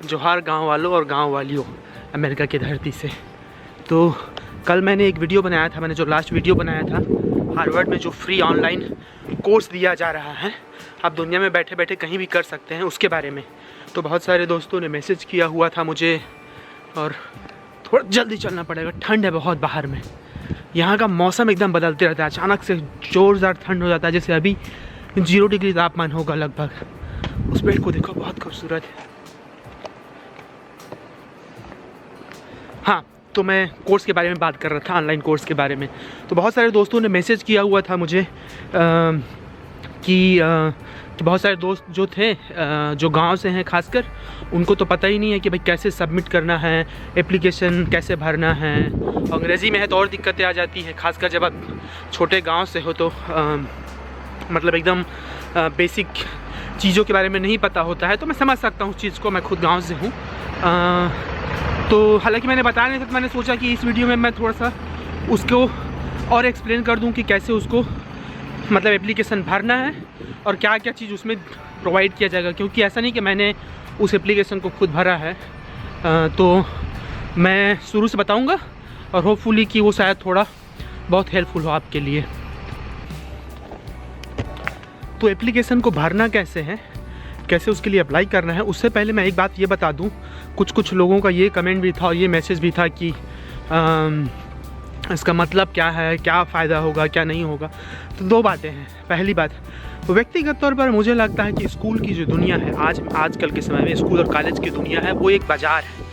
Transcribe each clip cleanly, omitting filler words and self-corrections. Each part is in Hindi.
जोहार गांव वालों और गांव वालियों अमेरिका की धरती से। तो कल मैंने एक वीडियो बनाया था, मैंने जो लास्ट वीडियो बनाया था हार्वर्ड में जो फ्री ऑनलाइन कोर्स दिया जा रहा है, आप दुनिया में बैठे बैठे कहीं भी कर सकते हैं, उसके बारे में। तो बहुत सारे दोस्तों ने मैसेज किया हुआ था मुझे, और थोड़ा जल्दी चलना पड़ेगा, ठंड है बहुत बाहर में। यहाँ का मौसम एकदम बदलते रहता है, अचानक से ज़ोरदार ठंड हो जाता है, जैसे अभी 0 डिग्री तापमान होगा लगभग। उस पेड़ को देखो, बहुत खूबसूरत है। हाँ, तो मैं कोर्स के बारे में बात कर रहा था, ऑनलाइन कोर्स के बारे में। तो बहुत सारे दोस्तों ने मैसेज किया हुआ था मुझे कि बहुत सारे दोस्त जो थे जो गांव से हैं खासकर, उनको तो पता ही नहीं है कि भाई कैसे सबमिट करना है, एप्लीकेशन कैसे भरना है। अंग्रेज़ी में है तो और दिक्कतें आ जाती है, खासकर जब आप छोटे गांव से हो तो मतलब एकदम बेसिक चीज़ों के बारे में नहीं पता होता है। तो मैं समझ सकता हूँ उस चीज़ को, मैं खुद गाँव से हूँ। तो हालांकि मैंने बताया नहीं था, तो मैंने सोचा कि इस वीडियो में मैं थोड़ा सा उसको और एक्सप्लेन कर दूं कि कैसे उसको मतलब एप्लीकेशन भरना है और क्या क्या चीज़ उसमें प्रोवाइड किया जाएगा। क्योंकि ऐसा नहीं कि मैंने उस एप्लीकेशन को खुद भरा है, तो मैं शुरू से बताऊंगा और होपफुली कि वो शायद थोड़ा बहुत हेल्पफुल हो आपके लिए। तो एप्लीकेशन को भरना कैसे है, कैसे उसके लिए अप्लाई करना है, उससे पहले मैं एक बात ये बता दूं, कुछ लोगों का ये कमेंट भी था और ये मैसेज भी था कि इसका मतलब क्या है, क्या फ़ायदा होगा, क्या नहीं होगा। तो दो बातें हैं। पहली बात, व्यक्तिगत तौर पर मुझे लगता है कि स्कूल की जो दुनिया है आजकल के समय में, स्कूल और कॉलेज की दुनिया है, वो एक बाज़ार है।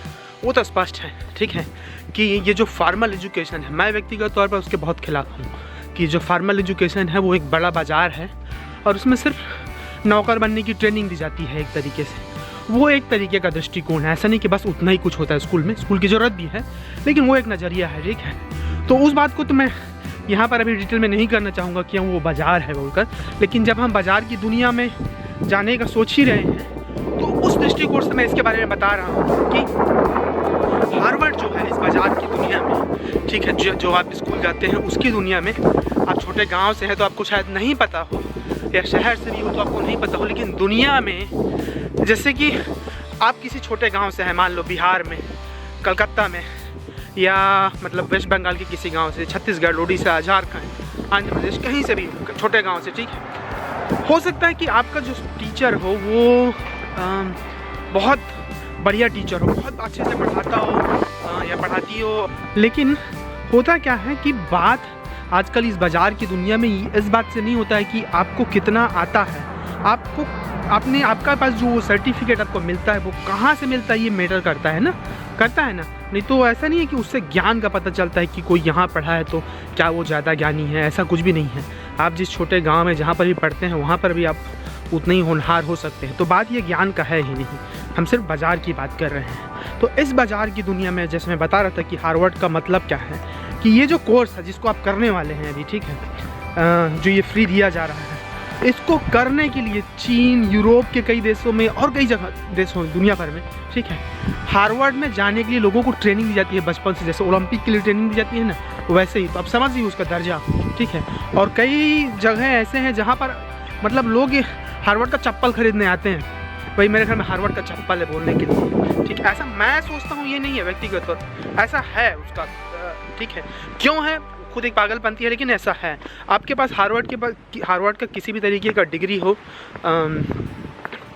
वो तो स्पष्ट है, ठीक है, कि ये जो फार्मल एजुकेशन है, मैं व्यक्तिगत तौर पर उसके बहुत खिलाफ हूँ कि जो फार्मल एजुकेशन है वो एक बड़ा बाज़ार है और उसमें सिर्फ नौकर बनने की ट्रेनिंग दी जाती है एक तरीके से। वो एक तरीके का दृष्टिकोण है, ऐसा नहीं कि बस उतना ही कुछ होता है स्कूल में, स्कूल की ज़रूरत भी है, लेकिन वो एक नज़रिया है, ठीक है। तो उस बात को तो मैं यहाँ पर अभी डिटेल में नहीं करना चाहूँगा कि वो बाज़ार है बोलकर, लेकिन जब हम बाज़ार की दुनिया में जाने का सोच ही रहे हैं तो उस दृष्टिकोण से मैं इसके बारे में बता रहा हूँ कि हार्वर्ड जो है इस बाज़ार की दुनिया में, ठीक है, जो आप स्कूल जाते हैं उसकी दुनिया में, आप छोटे गाँव से हैं तो आपको शायद नहीं पता हो, या शहर से भी हो तो आपको नहीं पता हो, लेकिन दुनिया में जैसे कि आप किसी छोटे गांव से हैं, मान लो बिहार में, कलकत्ता में, या मतलब वेस्ट बंगाल के किसी गांव से, छत्तीसगढ़, उड़ीसा, झारखंड, आंध्र प्रदेश, कहीं से भी छोटे गांव से, ठीक है। हो सकता है कि आपका जो टीचर हो वो बहुत बढ़िया टीचर हो, बहुत अच्छे से पढ़ाता हो या पढ़ाती हो, लेकिन होता क्या है कि बात आजकल इस बाज़ार की दुनिया में इस बात से नहीं होता है कि आपको कितना आता है, आपका पास जो सर्टिफिकेट आपको मिलता है वो कहाँ से मिलता है, ये मैटर करता है ना, नहीं तो ऐसा नहीं है कि उससे ज्ञान का पता चलता है कि कोई यहाँ पढ़ा है तो क्या वो ज़्यादा ज्ञानी है, ऐसा कुछ भी नहीं है। आप जिस छोटे गांव में जहाँ पर भी पढ़ते हैं वहाँ पर भी आप उतने ही होनहार हो सकते हैं। तो बात ये ज्ञान का है ही नहीं, हम सिर्फ बाज़ार की बात कर रहे हैं। तो इस बाज़ार की दुनिया में जैसे मैं बता रहा था कि हार्वर्ड का मतलब क्या है, कि ये जो कोर्स है जिसको आप करने वाले हैं अभी, ठीक है, जो ये फ्री दिया जा रहा है, इसको करने के लिए चीन, यूरोप के कई देशों में और कई जगह देशों में, दुनिया भर में, ठीक है, हार्वर्ड में जाने के लिए लोगों को ट्रेनिंग दी जाती है बचपन से। जैसे ओलंपिक के लिए ट्रेनिंग दी जाती है ना, वैसे ही। तो आप समझ लीजिए उसका दर्जा, ठीक है। और कई जगह ऐसे हैं जहाँ पर मतलब लोग हार्वर्ड का चप्पल खरीदने आते हैं, भाई मेरे घर में हार्वर्ड का चप्पल है बोलने के लिए, ठीक है। ऐसा मैं सोचता हूँ, ये नहीं है व्यक्तिगत तौर, ऐसा है उसका, ठीक है। क्यों है, खुद एक पागलपंती है, लेकिन ऐसा है। आपके पास हार्वर्ड का किसी भी तरीके का डिग्री हो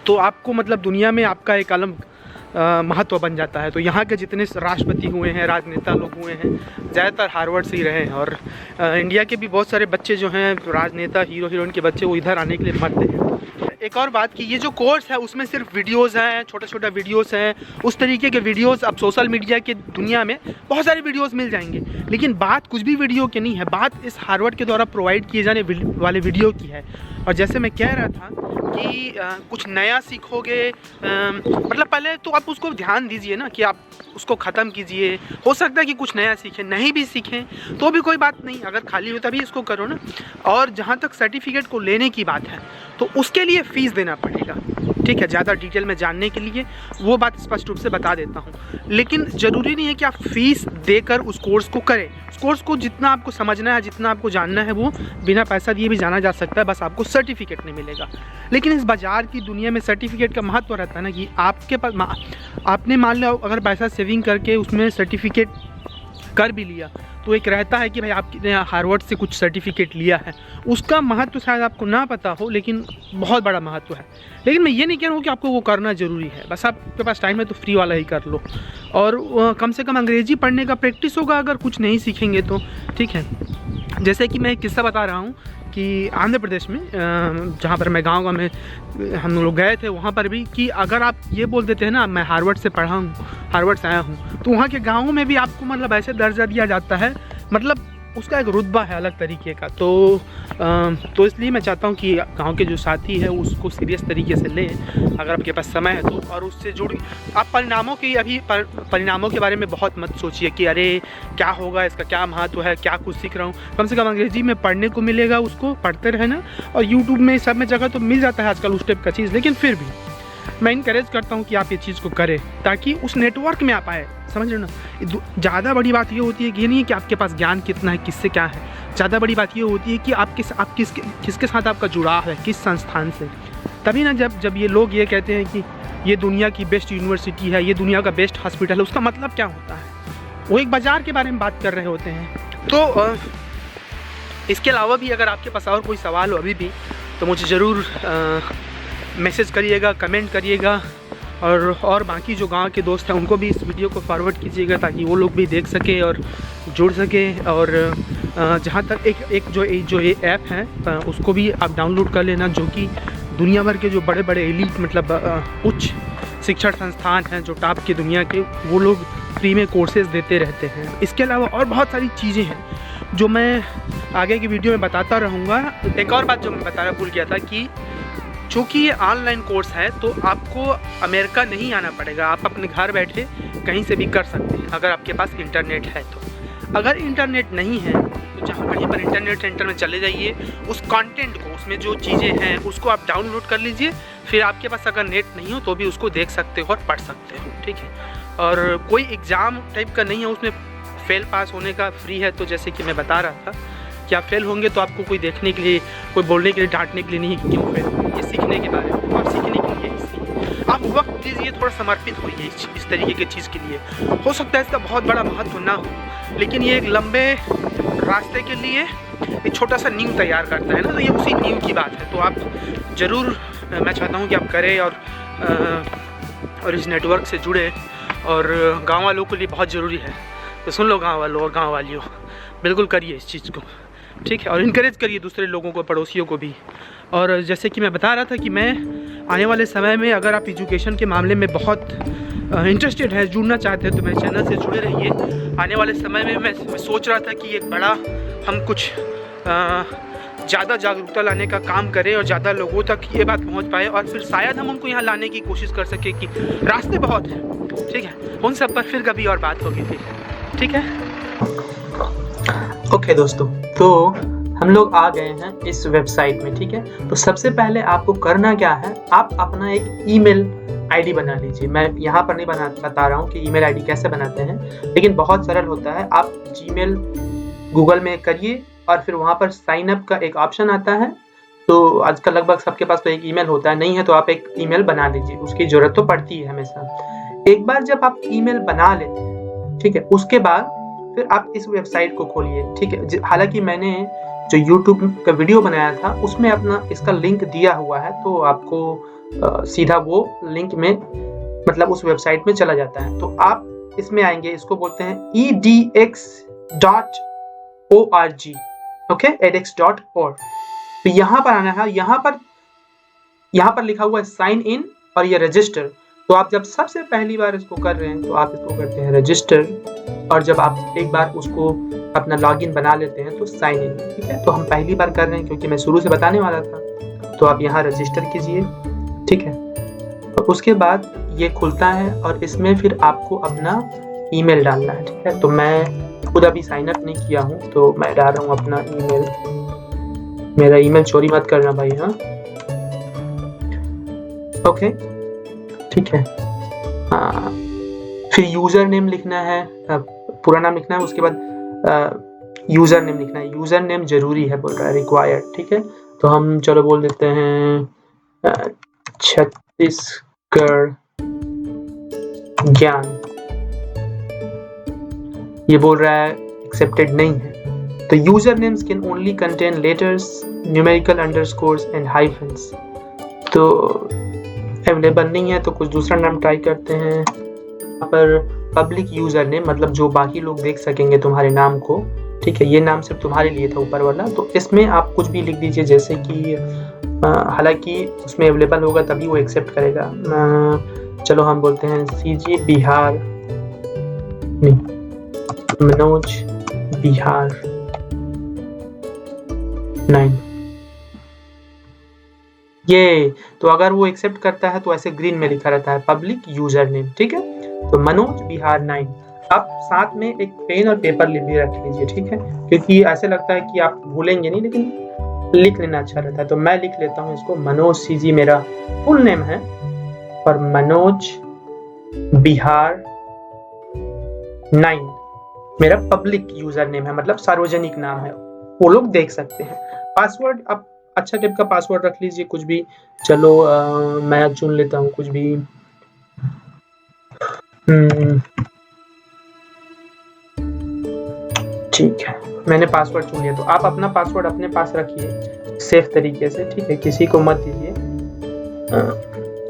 तो आपको मतलब दुनिया में आपका एक अलग महत्व बन जाता है। तो यहाँ के जितने राष्ट्रपति हुए हैं, राजनेता लोग हुए हैं, ज़्यादातर हार्वर्ड से ही रहे हैं। और इंडिया के भी बहुत सारे बच्चे जो हैं, राजनेता, हीरो हीरोइन के बच्चे, वो इधर आने के लिए मरते हैं। एक और बात कि ये जो कोर्स है उसमें सिर्फ वीडियोज़ हैं, छोटे छोटे वीडियोज़ हैं, उस तरीके के वीडियोज़ अब सोशल मीडिया के दुनिया में बहुत सारे वीडियोज़ मिल जाएंगे, लेकिन बात कुछ भी वीडियो की नहीं है, बात इस हार्वर्ड के द्वारा प्रोवाइड किए जाने वाले वीडियो की है। और जैसे मैं कह रहा था कि कुछ नया सीखोगे, मतलब पहले तो आप उसको ध्यान दीजिए ना कि आप उसको ख़त्म कीजिए। हो सकता है कि कुछ नया सीखें, नहीं भी सीखें तो भी कोई बात नहीं, अगर खाली हो तभी इसको करो ना। और जहाँ तक सर्टिफिकेट को लेने की बात है तो उसके लिए फ़ीस देना पड़ेगा, ठीक है, ज़्यादा डिटेल में जानने के लिए वो बात स्पष्ट रूप से बता देता हूँ। लेकिन ज़रूरी नहीं है कि आप फीस देकर उस कोर्स को करें। उस कोर्स को जितना आपको समझना है, जितना आपको जानना है, वो बिना पैसा दिए भी जाना जा सकता है, बस आपको सर्टिफिकेट नहीं मिलेगा। लेकिन इस बाज़ार की दुनिया में सर्टिफिकेट का महत्व रहता है ना, कि आपके पास आपने मान लो अगर पैसा सेविंग करके उसमें सर्टिफिकेट कर भी लिया, तो एक रहता है कि भाई आपने हार्वर्ड से कुछ सर्टिफिकेट लिया है, उसका महत्व शायद आपको ना पता हो, लेकिन बहुत बड़ा महत्व है। लेकिन मैं ये नहीं कह रहा हूँ कि आपको वो करना ज़रूरी है, बस आपके पास टाइम है तो फ्री वाला ही कर लो। और कम से कम अंग्रेज़ी पढ़ने का प्रैक्टिस होगा अगर कुछ नहीं सीखेंगे तो, ठीक है। जैसे कि मैं एक किस्सा बता रहा हूँ कि आंध्र प्रदेश में जहाँ पर मैं गाँव में हम लोग गए थे, वहाँ पर भी कि अगर आप ये बोल देते हैं ना मैं हार्वर्ड से पढ़ा हूँ, हार्वर्ड से आया हूँ, तो वहाँ के गाँवों में भी आपको मतलब ऐसे दर्जा दिया जाता है, मतलब उसका एक रुतबा है अलग तरीके का। तो इसलिए मैं चाहता हूँ कि गांव के जो साथी है उसको सीरियस तरीके से लें, अगर आपके पास समय है तो, और उससे जुड़ आप परिणामों के बारे में बहुत मत सोचिए कि अरे क्या होगा, इसका क्या महत्व है, क्या कुछ सीख रहा हूँ। कम से कम अंग्रेज़ी में पढ़ने को मिलेगा, उसको पढ़ते रहना। और यूट्यूब में सब में जगह तो मिल जाता है आजकल उस टाइप का चीज़, लेकिन फिर भी मैं इनकरेज करता हूँ कि आप ये चीज़ को करें ताकि उस नेटवर्क में आप आए। समझ रहे हो ना, ज़्यादा बड़ी बात ये होती है कि ये नहीं है कि आपके पास ज्ञान कितना है, किससे क्या है। ज़्यादा बड़ी बात ये होती है कि आप किसके साथ आपका जुड़ाव है, किस संस्थान से। तभी ना जब ये लोग ये कहते हैं कि ये दुनिया की बेस्ट यूनिवर्सिटी है, ये दुनिया का बेस्ट हॉस्पिटल है, उसका मतलब क्या होता है? वो एक बाज़ार के बारे में बात कर रहे होते हैं। तो इसके अलावा भी अगर आपके पास और कोई सवाल हो अभी भी, तो मुझे ज़रूर मैसेज करिएगा, कमेंट करिएगा, और बाकी जो गांव के दोस्त हैं उनको भी इस वीडियो को फॉरवर्ड कीजिएगा ताकि वो लोग भी देख सके और जुड़ सके। और जहाँ तक एक जो ये ऐप है उसको भी आप डाउनलोड कर लेना, जो कि दुनिया भर के जो बड़े बड़े एलीट मतलब उच्च शिक्षण संस्थान हैं जो टॉप की दुनिया के, वो लोग फ्री में कोर्सेज देते रहते हैं। इसके अलावा और बहुत सारी चीज़ें हैं जो मैं आगे की वीडियो में बताता रहूँगा। एक और बात जो मैं बताना भूल गया था कि चूँकि ये ऑनलाइन कोर्स है तो आपको अमेरिका नहीं आना पड़ेगा, आप अपने घर बैठे कहीं से भी कर सकते हैं अगर आपके पास इंटरनेट है तो। अगर इंटरनेट नहीं है तो जहाँ कहीं पर इंटरनेट सेंटर में चले जाइए, उस कंटेंट को, उसमें जो चीज़ें हैं उसको आप डाउनलोड कर लीजिए। फिर आपके पास अगर नेट नहीं हो तो भी उसको देख सकते हो और पढ़ सकते हो, ठीक है। और कोई एग्ज़ाम टाइप का नहीं है, उसमें फेल पास होने का फ्री है। तो जैसे कि मैं बता रहा था कि आप फेल होंगे तो आपको कोई देखने के लिए, कोई बोलने के लिए, डांटने के लिए नहीं कि क्यों फेल होंगे, ये सीखने के बारे में। तो आप सीखने के लिए आप वक्त दीजिए, थोड़ा समर्पित होइए इस तरीके की चीज़ के लिए। हो सकता है इसका बहुत बड़ा महत्व ना हो, लेकिन ये एक लंबे रास्ते के लिए एक छोटा सा नींव तैयार करता है ना, तो ये उसी नींव की बात है। तो आप ज़रूर, मैं चाहता हूँ कि आप करें और इस नेटवर्क से जुड़े। और गाँव वालों के लिए बहुत ज़रूरी है, तो सुन लो गाँव वालों और गाँव वालियों, बिल्कुल करिए इस चीज़ को, ठीक है। और इनकरेज करिए दूसरे लोगों को, पड़ोसियों को भी। और जैसे कि मैं बता रहा था कि मैं आने वाले समय में, अगर आप एजुकेशन के मामले में बहुत इंटरेस्टेड है, जुड़ना चाहते हैं, तो मेरे चैनल से जुड़े रहिए। आने वाले समय में मैं सोच रहा था कि एक बड़ा हम कुछ ज़्यादा जागरूकता लाने का काम करें और ज़्यादा लोगों तक ये बात पहुंच पाए, और फिर शायद हम उनको यहाँ लाने की कोशिश कर सकें। कि रास्ते बहुत हैं, ठीक है, उन सब पर फिर कभी और बात होगी, ठीक है। ओके दोस्तों, तो हम लोग आ गए हैं इस वेबसाइट में, ठीक है। तो सबसे पहले आपको करना क्या है, आप अपना एक ईमेल आईडी बना लीजिए। मैं यहाँ पर नहीं बता रहा हूँ कि ईमेल आईडी कैसे बनाते हैं, लेकिन बहुत सरल होता है। आप जीमेल गूगल में करिए और फिर वहाँ पर साइन अप का एक ऑप्शन आता है। तो आजकल लगभग सबके पास तो एक ईमेल होता है, नहीं है तो आप एक ईमेल बना लीजिए, उसकी ज़रूरत तो पड़ती है हमेशा। एक बार जब आप ईमेल बना लेते हैं, ठीक है, उसके बाद फिर आप इस वेबसाइट को खोलिए, ठीक है। हालांकि मैंने जो YouTube का वीडियो बनाया था उसमें अपना इसका लिंक दिया हुआ है, तो आपको सीधा वो लिंक में मतलब उस वेबसाइट में चला जाता है। तो आप इसमें आएंगे, इसको बोलते हैं edx.org, ओके, edx.org। तो यहाँ पर आना है, यहाँ पर लिखा हुआ है साइन इन और ये रजिस्टर। तो आप जब सबसे पहली बार इसको कर रहे हैं तो आप इसको करते हैं रजिस्टर, और जब आप एक बार उसको अपना लॉगिन बना लेते हैं तो साइन इन, ठीक है। तो हम पहली बार कर रहे हैं क्योंकि मैं शुरू से बताने वाला था। तो आप यहाँ रजिस्टर कीजिए, ठीक है, और उसके बाद ये खुलता है और इसमें फिर आपको अपना ईमेल डालना है, ठीक है। तो मैं खुद अभी साइन अप नहीं किया हूँ तो मैं डाल रहा हूँ अपना ईमेल। मेरा ईमेल चोरी मत करना भाई, हाँ। ओके, ठीक है। फिर यूज़र नेम लिखना है, पूरा नाम लिखना है, उसके बाद यूज़र नेम लिखना है। यूज़र नेम जरूरी है, बोल रहा है रिक्वायर्ड, ठीक है। तो हम चलो बोल देते हैं छत्तीसगढ़ ज्ञान, ये बोल रहा है एक्सेप्टेड नहीं है। तो user names can only contain letters, numerical underscores and hyphens. तो अवेलेबल नहीं है, तो कुछ दूसरा नाम ट्राई करते हैं। यहाँ पर पब्लिक यूजर नेम, मतलब जो बाकी लोग देख सकेंगे तुम्हारे नाम को, ठीक है। ये नाम सिर्फ तुम्हारे लिए था ऊपर वाला, तो इसमें आप कुछ भी लिख दीजिए, जैसे कि हालांकि उसमें अवेलेबल होगा तभी वो एक्सेप्ट करेगा। चलो हम बोलते हैं CG बिहार, नहीं, मनोज बिहार 9। ये तो अगर वो एक्सेप्ट करता है तो ऐसे ग्रीन में लिखा रहता है पब्लिक यूजर नेम, ठीक है। तो मनोज बिहार 9। आप साथ में एक पेन और पेपर भी रख लीजिए, ठीक है, क्योंकि ऐसे लगता है कि आप भूलेंगे नहीं, लेकिन लिख लेना अच्छा रहता है। तो मैं लिख लेता हूँ इसको, मनोज CG मेरा फुल नेम है, और मनोज बिहार 9 मेरा पब्लिक यूजर नेम है, मतलब सार्वजनिक नाम है, वो लोग देख सकते हैं। पासवर्ड आप अच्छा टाइप का पासवर्ड रख लीजिए, कुछ भी। चलो मैं चुन लेता हूँ कुछ भी। ठीक है, मैंने पासवर्ड चुन लिया। तो आप अपना पासवर्ड अपने पास रखिए सेफ तरीके से, ठीक है, किसी को मत दीजिए।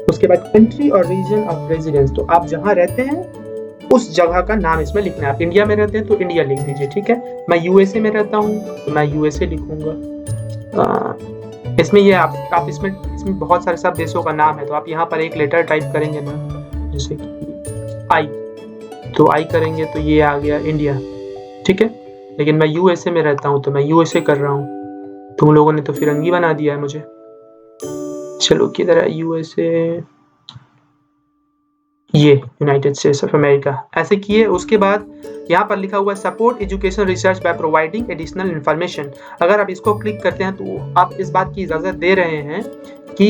उसके बाद कंट्री और रीजन ऑफ रेजिडेंस, तो आप जहाँ रहते हैं उस जगह का नाम इसमें लिखना है। आप इंडिया में रहते हैं तो इंडिया लिख दीजिए, ठीक है। मैं USA में रहता हूँ तो मैं USA लिखूंगा। इसमें ये आप इसमें बहुत सारे सब देशों का नाम है, तो आप यहाँ पर एक लेटर टाइप करेंगे ना, जैसे कि I, तो I करेंगे तो ये आ गया इंडिया, ठीक है। लेकिन मैं USA में रहता हूँ तो मैं USA कर रहा हूँ। तुम लोगों ने तो फिरंगी बना दिया है मुझे। चलो किधर है USA, ये यूनाइटेड स्टेट्स ऑफ अमेरिका, ऐसे किए। उसके बाद यहाँ पर लिखा हुआ है support education research by providing additional information. अगर आप इसको क्लिक करते हैं तो आप इस बात की इजाज़त दे रहे हैं कि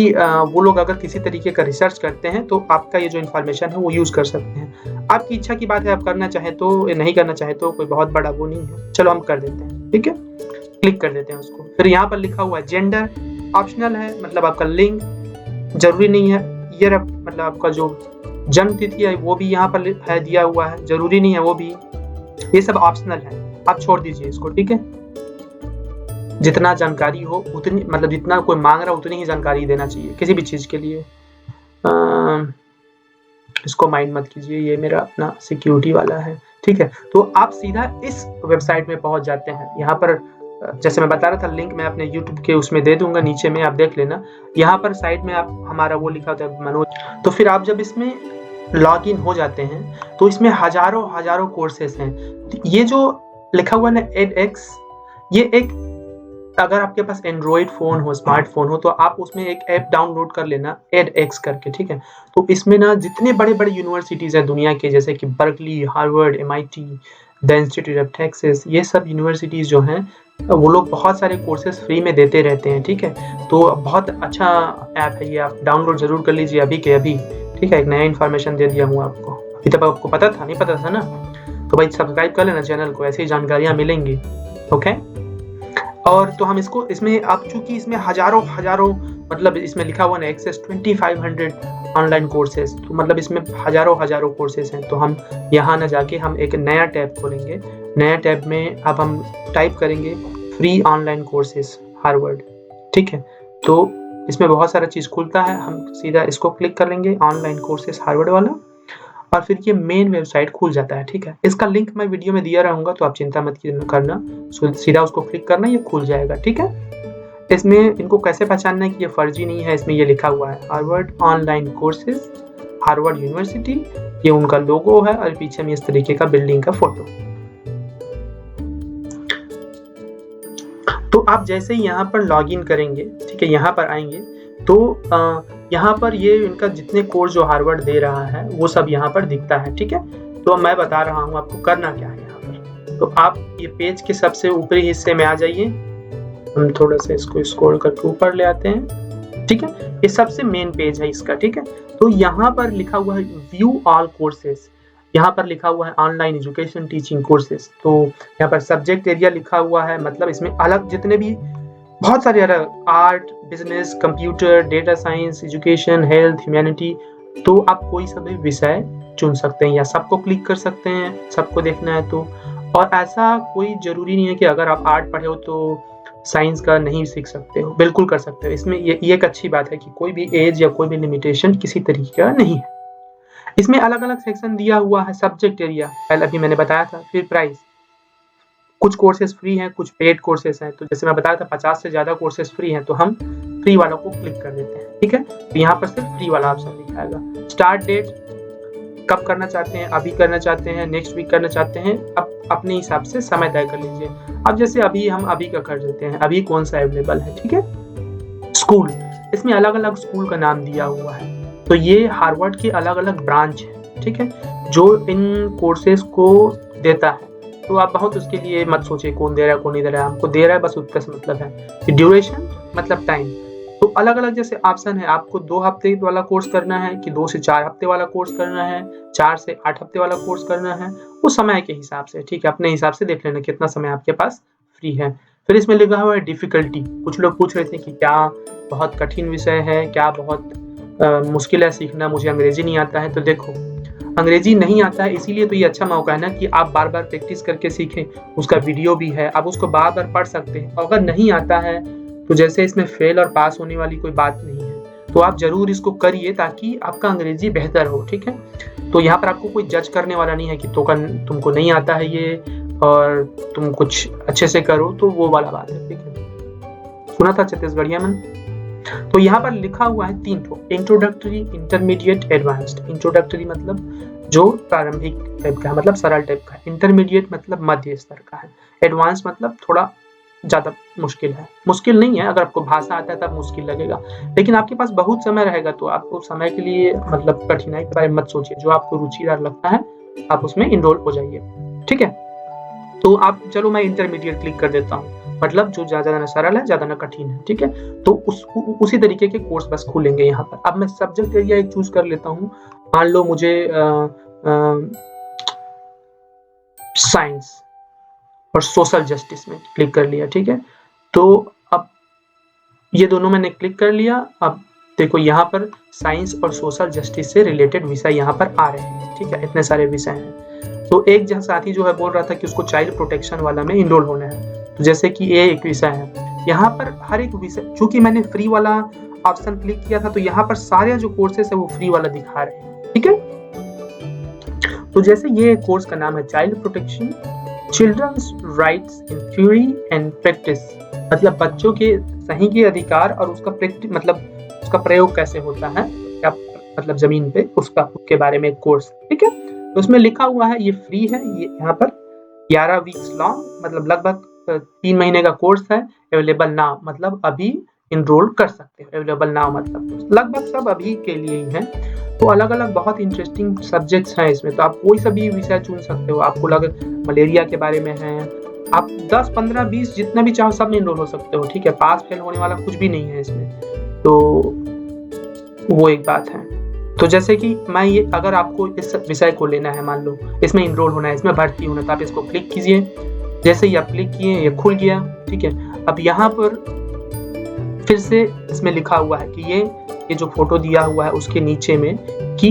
वो लोग अगर किसी तरीके का रिसर्च करते हैं तो आपका ये जो इन्फॉर्मेशन है वो यूज़ कर सकते हैं। आपकी इच्छा की बात है, आप करना चाहें तो, नहीं करना चाहें तो कोई बहुत बड़ा वो नहीं है। चलो हम कर देते हैं, ठीक है, क्लिक कर देते हैं उसको। फिर यहाँ पर लिखा हुआ है जेंडर ऑप्शनल है, मतलब आपका लिंग जरूरी नहीं है। ईयर मतलब आपका जो जन्म तिथि है वो भी यहाँ पर है दिया हुआ है, जरूरी नहीं है वो भी, ये सब ऑप्शनल है, आप छोड़ दीजिए इसको, ठीक है। जितना जानकारी हो उतनी, मतलब जितना कोई मांग रहा है उतनी ही जानकारी देना चाहिए किसी भी चीज के लिए। इसको माइंड मत कीजिए, ये मेरा अपना सिक्योरिटी वाला है, ठीक है। तो आप सीधा इस वेबसाइट में पहुंच जाते हैं। यहाँ पर जैसे मैं बता रहा था, लिंक मैं अपने YouTube के उसमें दे दूंगा, नीचे में आप देख लेना। यहाँ पर साइड में आप हमारा वो लिखा होता है मनोज। तो फिर आप जब इसमें लॉग इन हो जाते हैं तो इसमें हजारों कोर्सेस हैं। ये जो लिखा हुआ है ना edX, ये एक, अगर आपके पास एंड्रॉइड फोन हो, स्मार्टफोन हो, तो आप उसमें एक ऐप डाउनलोड कर लेना edX करके, ठीक है। तो इसमें ना जितने बड़े बड़े यूनिवर्सिटीज हैं दुनिया के, जैसे कि Berkeley, Harvard, MIT, the institute of Texas, ये सब यूनिवर्सिटीज जो हैं वो लोग बहुत सारे कोर्सेज फ्री में देते रहते हैं, ठीक है। तो बहुत अच्छा ऐप है ये, आप डाउनलोड जरूर कर लीजिए अभी के अभी, ठीक है। एक नया इन्फॉर्मेशन दे दिया हूँ आपको, अभी तक आपको पता था, नहीं पता था ना, तो भाई सब्सक्राइब कर लेना चैनल को, ऐसी जानकारियाँ मिलेंगी, ओके। और तो हम इसमें आप चूंकि इसमें हजारों मतलब इसमें लिखा हुआ ना एक्सेस 2500 ऑनलाइन कोर्सेज, तो मतलब इसमें हजारों कोर्सेज हैं। तो हम यहाँ ना जाके हम एक नया टैब खोलेंगे। नया टैब में अब हम टाइप करेंगे फ्री ऑनलाइन कोर्सेज हार्वर्ड, ठीक है। तो इसमें बहुत सारा चीज़ खुलता है, हम सीधा इसको क्लिक कर लेंगे ऑनलाइन कोर्सेज हार्वर्ड वाला, और फिर ये मेन वेबसाइट खुल जाता है, ठीक है। इसका लिंक मैं वीडियो में दिया रहूँगा, तो आप चिंता मत करना, सीधा उसको क्लिक करना, ये खुल जाएगा, ठीक है। इसमें इनको कैसे पहचानना है कि ये फर्जी नहीं है, इसमें ये लिखा हुआ है Harvard online courses, Harvard university, ये उनका लोगो है, और पीछे में इस तरीके का बिल्डिंग का फोटो। तो आप जैसे ही यहाँ पर लॉग इन करेंगे, ठीक है, यहाँ पर आएंगे तो यहाँ पर ये इनका जितने कोर्स जो हार्वर्ड दे रहा है वो सब यहाँ पर दिखता है, ठीक है। तो मैं बता रहा हूँ आपको करना क्या है यहाँ पर। तो आप ये पेज के सबसे ऊपरी हिस्से में आ जाइए, हम थोड़ा सा इसको स्क्रॉल करके ऊपर ले आते हैं। ठीक है, ये सबसे मेन पेज है इसका। ठीक है, तो यहाँ पर लिखा हुआ है व्यू ऑल कोर्सेज, यहाँ पर लिखा हुआ है ऑनलाइन एजुकेशन टीचिंग कोर्सेज। तो यहाँ पर सब्जेक्ट एरिया लिखा हुआ है, मतलब इसमें अलग जितने भी बहुत सारे अलग art, business, computer, data science, education, health, humanity, तो आप कोई सा भी विषय चुन सकते हैं या सबको क्लिक कर सकते हैं, सबको देखना है तो। और ऐसा कोई जरूरी नहीं है कि अगर आप आर्ट पढ़े हो तो साइंस का नहीं सीख सकते हो, बिल्कुल कर सकते हो। इसमें ये एक अच्छी बात है कि कोई भी एज या कोई भी लिमिटेशन किसी तरीके का नहीं है। इसमें अलग अलग सेक्शन दिया हुआ है। सब्जेक्ट एरिया पहले अभी मैंने बताया था, फिर प्राइस, कुछ कोर्सेज फ्री हैं, कुछ पेड कोर्सेज हैं। तो जैसे मैं बताया था 50 से ज़्यादा कोर्सेज फ्री हैं, तो हम फ्री वालों को क्लिक कर देते हैं। ठीक है, तो यहाँ पर सिर्फ फ्री वाला ऑप्शन दिखाएगा। स्टार्ट डेट, कब करना चाहते हैं, अभी करना चाहते हैं, नेक्स्ट वीक करना चाहते हैं, अब अपने हिसाब से समय तय कर लीजिए। अब जैसे अभी हम अभी का कर देते हैं, अभी कौन सा अवेलेबल है। ठीक है, स्कूल, इसमें अलग अलग स्कूल का नाम दिया हुआ है। तो ये हार्वर्ड के अलग अलग ब्रांच है, ठीक है, जो इन कोर्सेज को देता है। तो आप बहुत उसके लिए मत सोचिए कौन दे रहा है कौन नहीं दे रहा है, हमको दे रहा है बस उतना से मतलब है। ड्यूरेशन मतलब टाइम, तो अलग अलग जैसे ऑप्शन है, आपको 2 हफ्ते वाला कोर्स करना है कि 2 से 4 हफ्ते वाला कोर्स करना है, 4 से 8 हफ्ते वाला कोर्स करना है, वो समय के हिसाब से। ठीक है, अपने हिसाब से देख लेना कितना समय आपके पास फ्री है। फिर इसमें लिखा हुआ है डिफिकल्टी, कुछ लोग पूछ रहे थे कि क्या बहुत कठिन विषय है, क्या बहुत मुश्किल है सीखना, मुझे अंग्रेजी नहीं आता है। तो देखो, अंग्रेजी नहीं आता है इसीलिए तो ये अच्छा मौका है ना कि आप बार बार प्रैक्टिस करके सीखें। उसका वीडियो भी है, आप उसको बार बार पढ़ सकते हैं। अगर नहीं आता है तो जैसे इसमें फेल और पास होने वाली कोई बात नहीं है, तो आप जरूर इसको करिए ताकि आपका अंग्रेजी बेहतर हो। ठीक है, तो यहाँ पर आपको कोई जज करने वाला नहीं है कि तुमको नहीं आता है ये और तुम कुछ अच्छे से करो, तो वो वाला बात है। ठीक है, सुना था छत्तीसगढ़िया में। तो यहाँ पर लिखा हुआ है 3 ठो, इंट्रोडक्टरी, इंटरमीडिएट, एडवांस्ड। इंट्रोडक्टरी मतलब जो प्रारंभिक टाइप का है, मतलब सरल टाइप का है। इंटरमीडिएट मतलब मध्य स्तर का है। एडवांस मतलब थोड़ा ज्यादा मुश्किल है। मुश्किल नहीं है, अगर आपको भाषा आता है तब मुश्किल लगेगा, लेकिन आपके पास बहुत समय रहेगा तो आपको समय के लिए मतलब कठिनाई के बारे में मत सोचिए। जो आपको रुचिदार लगता है आप उसमें इनरोल हो जाइए। ठीक है, तो आप चलो मैं इंटरमीडिएट क्लिक कर देता हूँ, मतलब जो ज्यादा ना सरल है ज्यादा ना कठिन है। ठीक है, तो उसी तरीके के कोर्स बस खुलेंगे यहाँ पर। अब मैं सब्जेक्ट एरिया एक चूज कर लेता हूँ। मान लो मुझे साइंस और सोशल जस्टिस में क्लिक कर लिया। ठीक है, तो अब ये दोनों मैंने क्लिक कर लिया। अब देखो यहाँ पर साइंस और सोशल जस्टिस से रिलेटेड विषय यहाँ पर आ रहे हैं। ठीक है, इतने सारे विषय हैं। तो एक साथी जो है बोल रहा था कि उसको चाइल्ड प्रोटेक्शन वाला में इनरोल होना है, तो जैसे कि ये एक विषय है। यहाँ पर हर एक विषय, चूंकि मैंने फ्री वाला ऑप्शन क्लिक किया था, तो यहाँ पर सारे जो कोर्सेस है वो फ्री वाला दिखा रहे हैं। ठीक है, तो जैसे ये कोर्स का नाम है child protection, children's rights in theory and practice, मतलब बच्चों के सही के अधिकार और उसका प्रैक्टिस मतलब उसका प्रयोग कैसे होता है, क्या मतलब जमीन पे उसके बारे में एक कोर्स। ठीक है, तो उसमें लिखा हुआ है ये फ्री है। ये यहाँ पर 11 वीक्स लॉन्ग, मतलब लगभग 3 महीने का कोर्स है। अवेलेबल नाउ मतलब अभी इनरोल कर सकते हो। अवेलेबल नाउ मतलब लगभग सब अभी के लिए ही है। तो अलग अलग बहुत इंटरेस्टिंग सब्जेक्ट्स हैं इसमें, तो आप कोई सा भी विषय चुन सकते हो। आपको लगे मलेरिया के बारे में है, आप 10, 15, 20 जितना भी चाहो सब में इनरोल हो सकते हो। ठीक है, पास फेल होने वाला कुछ भी नहीं है इसमें, तो वो एक बात है। तो जैसे कि मैं ये, अगर आपको इस विषय को लेना है, मान लो इसमें इनरोल होना है, इसमें भर्ती होना, तो आप इसको क्लिक कीजिए। जैसे ही आप क्लिक किए ये खुल गया। ठीक है, अब यहाँ पर फिर से इसमें लिखा हुआ है कि ये जो फोटो दिया हुआ है उसके नीचे में कि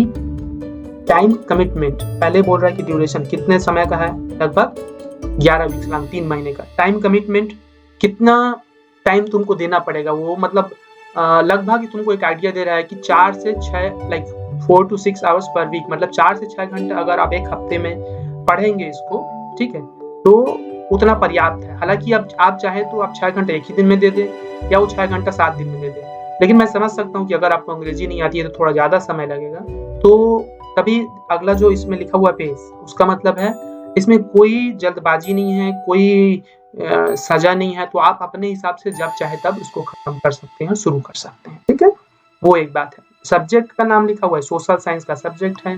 टाइम कमिटमेंट, पहले बोल रहा है कि ड्यूरेशन कितने समय का है, लगभग 11 वीक्स लॉन्ग, 3 महीने का। टाइम कमिटमेंट कितना टाइम तुमको देना पड़ेगा, वो मतलब लगभग तुमको एक आइडिया दे रहा है कि 4 से 6 like 4 to 6 hours per week, मतलब 4 से 6 घंटे अगर आप एक हफ्ते में पढ़ेंगे इसको, ठीक है, तो उतना पर्याप्त है। हालांकि आप चाहे तो आप 6 घंटे एक ही दिन में दे दें या वो 6 घंटा 7 दिन में दे दें, लेकिन मैं समझ सकता हूँ कि अगर आपको अंग्रेजी नहीं आती है तो थोड़ा ज्यादा समय लगेगा। तो तभी अगला जो इसमें लिखा हुआ पेज, उसका मतलब है इसमें कोई जल्दबाजी नहीं है, कोई सजा नहीं है। तो आप अपने हिसाब से जब चाहे तब इसको खत्म कर सकते हैं, शुरू कर सकते हैं। ठीक है, वो एक बात है। सब्जेक्ट का नाम लिखा हुआ है, सोशल साइंस का सब्जेक्ट है।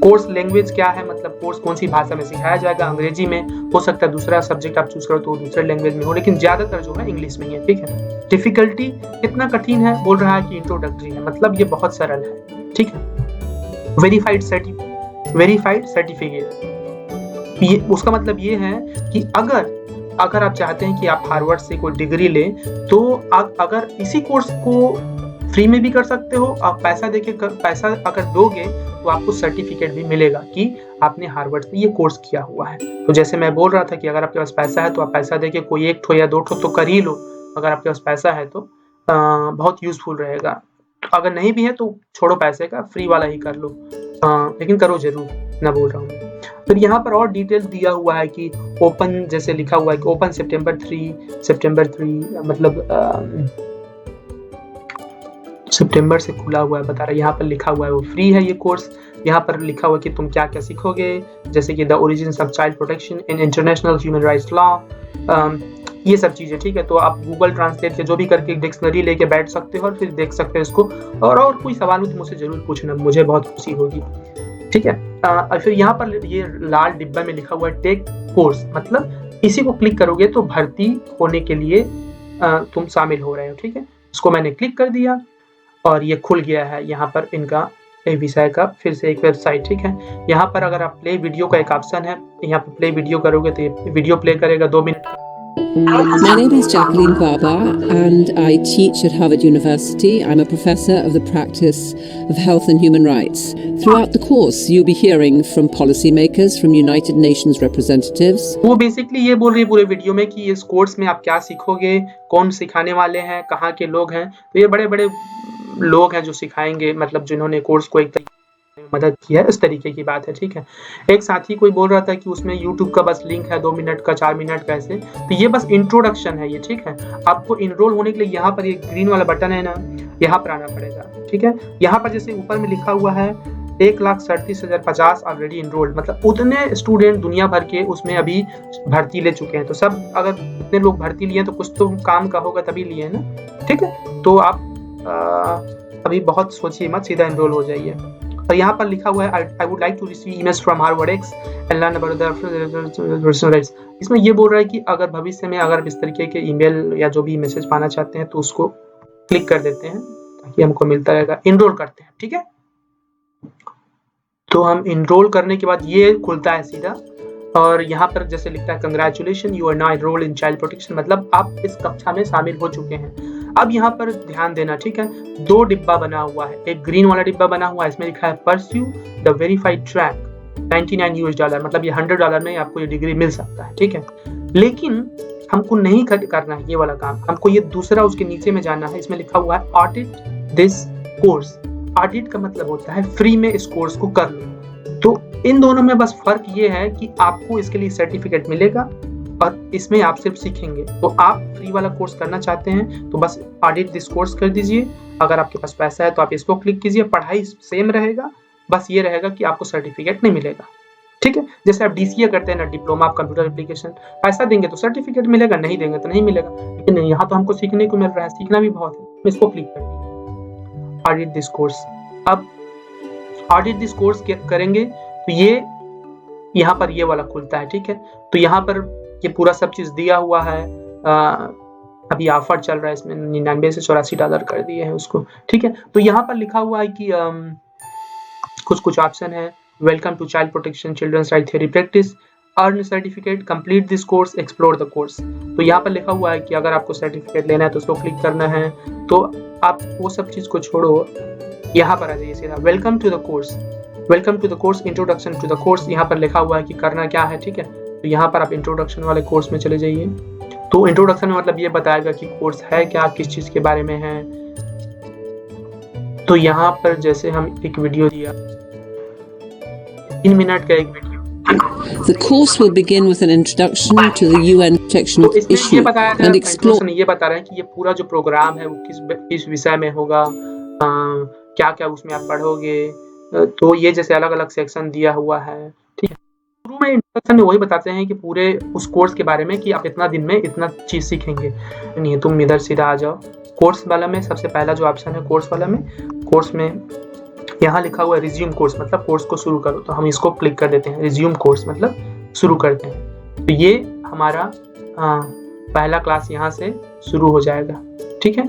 कोर्स लैंग्वेज क्या है, मतलब कोर्स कौन सी भाषा में सिखाया जाएगा, अंग्रेजी में, हो सकता है दूसरा सब्जेक्ट आप चूज करो तो दूसरे लैंग्वेज में हो, लेकिन ज्यादातर जो है इंग्लिश में ही है, ठीक है। डिफिकल्टी कितना कठिन है, बोल रहा है कि इंट्रोडक्टरी है, मतलब ये बहुत सरल है, ठीक है। वेरीफाइड सर्टिफिकेट, ये उसका मतलब ये है कि अगर आप चाहते हैं कि आप हार्वर्ड से कोई डिग्री लें, तो आप अगर इसी कोर्स को फ्री में भी कर सकते हो, आप पैसा अगर दोगे तो आपको सर्टिफिकेट भी मिलेगा कि आपने हार्वर्ड से ये कोर्स किया हुआ है। तो जैसे मैं बोल रहा था कि अगर आपके पास पैसा है तो आप पैसा देके कोई 1 ठो या 2 ठो तो कर ही लो, अगर आपके पास पैसा है तो बहुत यूजफुल रहेगा। अगर नहीं भी है तो छोड़ो पैसे का, फ्री वाला ही कर लो, लेकिन करो जरूर, ना बोल रहा हूँ। फिर यहाँ पर और डिटेल दिया हुआ है कि ओपन, जैसे लिखा हुआ है कि ओपन सितंबर 3 मतलब सितंबर से खुला हुआ है, बता रहा है। यहाँ पर लिखा हुआ है वो फ्री है ये कोर्स। यहाँ पर लिखा हुआ है कि तुम क्या क्या सीखोगे, जैसे कि the origins of child protection in international human rights law, ये सब चीजें, ठीक है। तो आप गूगल ट्रांसलेट से जो भी करके डिक्शनरी लेके बैठ सकते हो और फिर देख सकते हो इसको, और कोई सवाल हो तो मुझसे जरूर पूछना, मुझे बहुत खुशी होगी, ठीक है। फिर यहाँ पर ये लाल डिब्बा में लिखा हुआ है टेक कोर्स, मतलब इसी को क्लिक करोगे तो भर्ती होने के लिए तुम शामिल हो रहे हो, ठीक है। इसको मैंने क्लिक कर दिया और ये खुल गया है यहाँ पर इनका विषय का फिर से एक वेबसाइट, ठीक है। यहाँ पर अगर आप प्ले वीडियो का एक ऑप्शन है, यहाँ पर प्ले वीडियो करोगे तो ये वीडियो प्ले करेगा 2 मिनट का। My name is Jacqueline Baba and I teach at Harvard University. I'm a professor of the practice of health and human rights. Throughout the course, you'll be hearing from policymakers, from United Nations representatives. वो बेसिकली ये बोल रही है पूरे वीडियो में कि इस कोर्स में आप क्या सीखोगे, कौन सिखाने वाले हैं, कहाँ के लोग हैं। तो ये बड़े बड़े लोग हैं जो सिखाएंगे, मतलब जिन्होंने कोर्स को एक मदद की है, इस तरीके की बात है, ठीक है। एक साथी कोई बोल रहा था कि उसमें YouTube का बस लिंक है 2 मिनट का, 4 मिनट का, ऐसे। तो ये बस इंट्रोडक्शन है ये, ठीक है। आपको इनरोल होने के लिए यहाँ पर ये ग्रीन वाला बटन है ना, यहाँ पर आना पड़ेगा, ठीक है। यहाँ पर जैसे ऊपर में लिखा हुआ है 1,37,050 ऑलरेडी इनरोल्ड, मतलब उतने स्टूडेंट दुनिया भर के उसमें अभी भर्ती ले चुके हैं। तो सब अगर उतने लोग भर्ती लिए तो कुछ तो काम का होगा तभी लिए है ना, ठीक है। तो आप अभी बहुत सोचिए मत, सीधा इनरोल हो जाइए। और यहाँ पर लिखा हुआ है I would like to receive emails from Harvard X and learn about the rights. इसमें ये बोल रहा है कि अगर भविष्य में अगर इस तरीके के ईमेल या जो भी मैसेज पाना चाहते हैं तो उसको क्लिक कर देते हैं ताकि हमको मिलता रहेगा। इनरोल करते हैं, ठीक है। तो हम इनरोल करने के बाद ये खुलता है सीधा, और यहाँ पर जैसे लिखता है congratulation you are now enrolled in child protection, मतलब आप इस कक्षा में शामिल हो चुके हैं। अब यहाँ पर ध्यान देना, ठीक है। 2 डिब्बा बना हुआ है, एक ग्रीन वाला डिब्बा बना हुआ है, इसमें लिखा है परस्यू द वेरीफाइड ट्रैक $99, मतलब ये $100 में आपको ये डिग्री मिल सकता है, ठीक है। लेकिन हमको नहीं करना है ये वाला काम, हमको ये दूसरा उसके नीचे में जाना है। इसमें लिखा हुआ है ऑडिट दिस कोर्स। ऑडिट का मतलब होता है फ्री में इस कोर्स को कर लो। तो इन दोनों में बस फर्क ये है कि आपको इसके लिए सर्टिफिकेट मिलेगा और इसमें आप सिर्फ सीखेंगे। तो आप फ्री वाला कोर्स करना चाहते हैं तो बस ऑडिट दिस कोर्स कर दीजिए। अगर आपके पास पैसा है तो आप इसको क्लिक कीजिए, पढ़ाई सेम रहेगा, बस ये रहेगा कि आपको सर्टिफिकेट नहीं मिलेगा, ठीक है। जैसे आप DCA करते हैं ना, डिप्लोमा ऑफ कंप्यूटर एप्लीकेशन, पैसा देंगे तो सर्टिफिकेट मिलेगा, नहीं देंगे तो नहीं मिलेगा। लेकिन यहाँ तो हमको सीखने को मिल रहा है, सीखना भी बहुत है। इसको क्लिक कर दीजिए ऑडिट दिस कोर्स। अब ऑडिट दिस कोर्स करेंगे तो ये यहाँ पर ये वाला खुलता है, ठीक है। तो यहाँ पर ये पूरा सब चीज दिया हुआ है। अभी ऑफर चल रहा है, इसमें 99 से $84 कर दिए हैं उसको, ठीक है। तो यहाँ पर लिखा हुआ है कि कुछ ऑप्शन है, welcome to child protection children's right theory practice, earn certificate, complete this course, explore the course. तो यहाँ पर लिखा हुआ है कि अगर आपको सर्टिफिकेट लेना है तो उसको क्लिक करना है। तो आप वो सब चीज को छोड़ो, यहाँ पर आ जाइए सीधा, welcome to the course, welcome to the course, introduction to the course. यहाँ पर लिखा हुआ है कि करना क्या है, ठीक है। तो यहाँ पर आप इंट्रोडक्शन वाले कोर्स में चले जाइए। तो इंट्रोडक्शन में मतलब ये बताएगा कि कोर्स है क्या, किस चीज के बारे में है। तो यहाँ पर जैसे हम एक वीडियो दिया, 3 मिनट का एक video. The course will begin with an introduction to the UN protection issue and explore. ये बता रहे हैं कि ये पूरा जो प्रोग्राम है वो किस विषय में होगा, क्या क्या उसमें आप पढ़ोगे। तो ये जैसे अलग अलग सेक्शन दिया हुआ है, ठीक है। शुरू में इंट्रोडक्शन में वही बताते हैं कि पूरे उस कोर्स के बारे में कि आप इतना दिन में इतना चीज सीखेंगे। नहीं, तुम इधर सीधा आ जाओ कोर्स वाला में। सबसे पहला जो ऑप्शन है कोर्स वाला में, कोर्स में यहाँ लिखा हुआ है रिज्यूम कोर्स, मतलब कोर्स को शुरू करो, तो हम इसको क्लिक कर देते हैं। रिज्यूम कोर्स मतलब शुरू करते हैं। तो ये हमारा पहला क्लास यहाँ से शुरू हो जाएगा। ठीक है,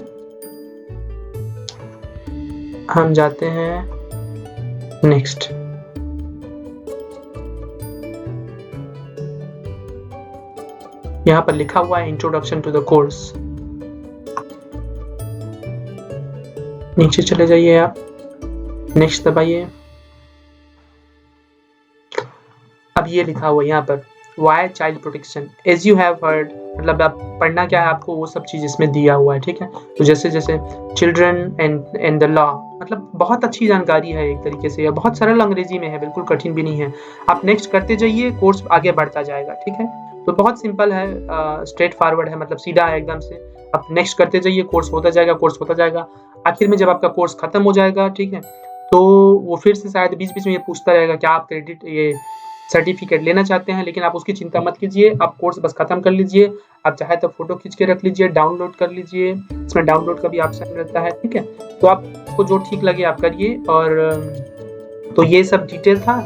हम जाते हैं नेक्स्ट। यहाँ पर लिखा हुआ है इंट्रोडक्शन टू द कोर्स। नीचे चले जाइए आप, नेक्स्ट दबाइए। अब ये लिखा हुआ है यहाँ पर why child protection as you have heard, मतलब आप पढ़ना क्या है, आपको वो सब चीज़ इसमें दिया हुआ है। ठीक है, तो जैसे जैसे चिल्ड्रन एंड द लॉ, मतलब बहुत अच्छी जानकारी है एक तरीके से, या बहुत सरल अंग्रेजी में है, बिल्कुल कठिन भी नहीं है। आप नेक्स्ट करते जाइए, कोर्स आगे बढ़ता जाएगा। ठीक है, तो बहुत सिंपल है, स्ट्रेट फॉरवर्ड है, मतलब सीधा है एकदम से। आप नेक्स्ट करते जाइए, कोर्स होता जाएगा, कोर्स होता जाएगा। आखिर में जब आपका कोर्स खत्म हो जाएगा, ठीक है, तो वो फिर से शायद बीच बीच में ये पूछता रहेगा क्या आप क्रेडिट ये सर्टिफिकेट लेना चाहते हैं, लेकिन आप उसकी चिंता मत कीजिए, आप कोर्स बस खत्म कर लीजिए। आप चाहे तो फोटो खींच के रख लीजिए, डाउनलोड कर लीजिए, इसमें डाउनलोड का भी ऑप्शन रहता है। ठीक है, तो आपको जो ठीक लगे आप करिए। और तो ये सब डिटेल था।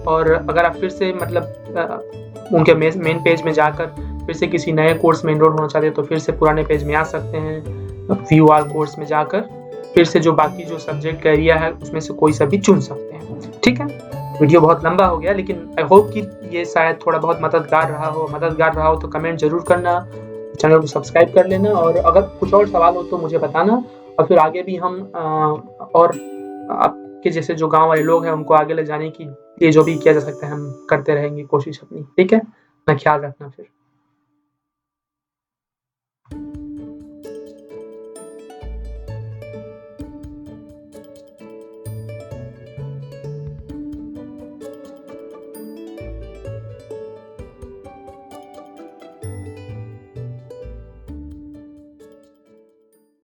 और अगर आप फिर से मतलब उनके मेन पेज में जाकर फिर से किसी नए कोर्स में एनरोल होना चाहते हैं तो फिर से पुराने पेज में आ सकते हैं। व्यू ऑल कोर्स में जाकर फिर से जो बाकी जो सब्जेक्ट का एरिया है उसमें से कोई सा भी चुन सकते हैं। ठीक है, वीडियो बहुत लंबा हो गया, लेकिन आई होप कि ये शायद थोड़ा बहुत मददगार रहा हो तो कमेंट जरूर करना, चैनल को सब्सक्राइब कर लेना, और अगर कुछ और सवाल हो तो मुझे बताना। और फिर आगे भी हम और आपके जैसे जो गांव वाले लोग हैं उनको आगे ले जाने की ये जो भी किया जा सकता है हम करते रहेंगे कोशिश अपनी। ठीक है, अपना ख्याल रखना फिर।